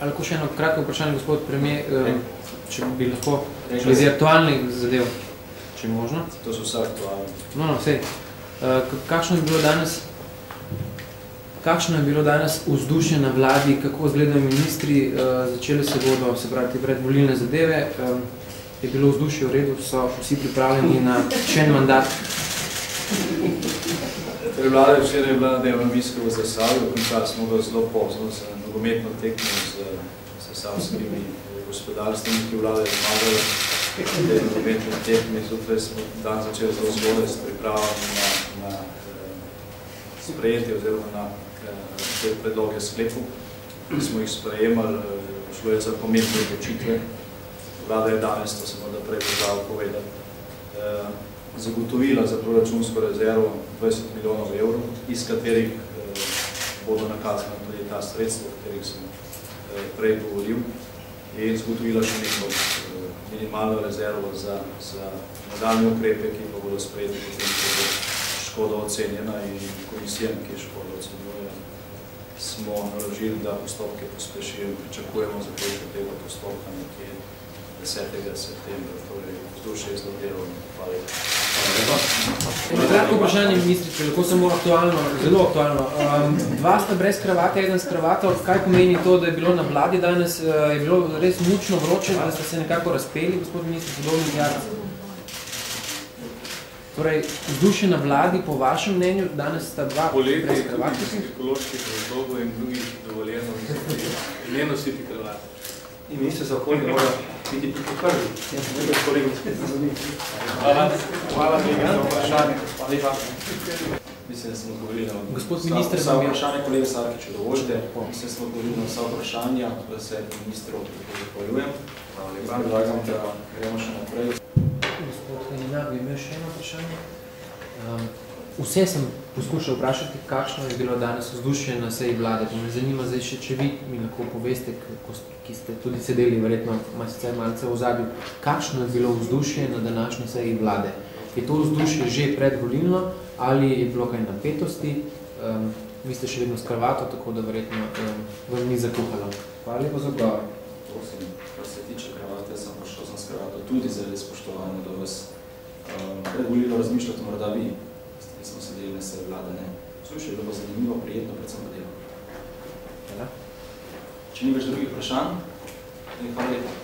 Ali lahko še eno kratko vprašanje, gospod premier, če bi lahko glede aktualnih zadev, če je možno? To so vse aktualni. No, sej. Kakšno je bilo danes vzdušje na vladi, kako izgledajo ministri, začeli se bodo, se pravi, te predvolilne zadeve, je bilo vzdušje v redu, so vsi pripravljeni na še en mandat? Vlada je včeraj bila na delovnomisku v Zasavju, končali smo ga zelo pozno z nogometno tekmo z zasavskimi gospodarstvimi, ki vlada je zmagala te nogometne tekme. Zjutraj smo dan začeli zelo zgodaj s pripravami na sprejetje oziroma na te predloge sklepov, ki smo jih sprejemali, šlo je za pomembne odločitve. Vlada je danes, to se morda prej pozabil povedati, zagotovila za proračunsko rezervo 20 milijonov evrov, iz katerih bodo nakazane tudi ta sredstva, o katerih sem prej govoril, in zagotovila še neko minimalno rezervo za nadaljne ukrepe, ki pa bodo sprejeti potem, ko bo škoda ocenjena in komisijam, ki škodo ocenjuje, smo naložili, da postopke pospešijo in pričakujemo zaključek tega postopka nekje 10. septembra, torej vzdušje zelo delovno. Hvala lepa. Kratko vprašanje, ministrice, lahko samo aktualno, zelo aktualno. Dva sta brez kravate, eden s kravato. Kaj pomeni to, da je bilo na vladi danes, je bilo res mučno vroče, da ste se nekako razpeli, gospod ministr, podobni jarc? Torej, vzdušje na vladi, po vašem mnenju, danes sta dva brez kravate? Poleti, tudi ekoloških razlogov in drugih dovoljeno ne nositi kravate. In minister za okolje mora biti tudi prvi. Jaz sem nekaj kolegov spet za njih. Hvala za vprašanje. Hvala lepa. Mislim, da sem odgovoril na gospod minister, vsa vprašanje kolega Sarkiću, dovolite. Mislim, da sem odgovoril na vsa vprašanja, da se ministrov zahvaljujem. Predlagam, da gremo še naprej. Gospod Haninak, bi imel še eno vprašanje? Vse sem poskušal vprašati, kakšno je bilo danes vzdušje na seji vlade. Me zanima zdaj še, če vi mi lahko poveste, ki ste tudi sedeli verjetno malce v ozadju, kakšno je bilo vzdušje na današnji seji vlade. Je to vzdušje že predvolilno ali je bilo kaj napetosti? Vi ste še vedno s kravato, tako da verjetno vam ni zakuhalo. Hvala lepo za odgovor. Prosim, kar se tiče kravate, sem prišel s kravato tudi zaradi spoštovanja do vas. Predvolilno razmišljate morda vi, ki smo sedeli na seji vlade, ne. Slušaj, je bilo zanimivo, prijetno, predvsem pa delo. Hvala. Če ni več drugih vprašanj, hvala lepa.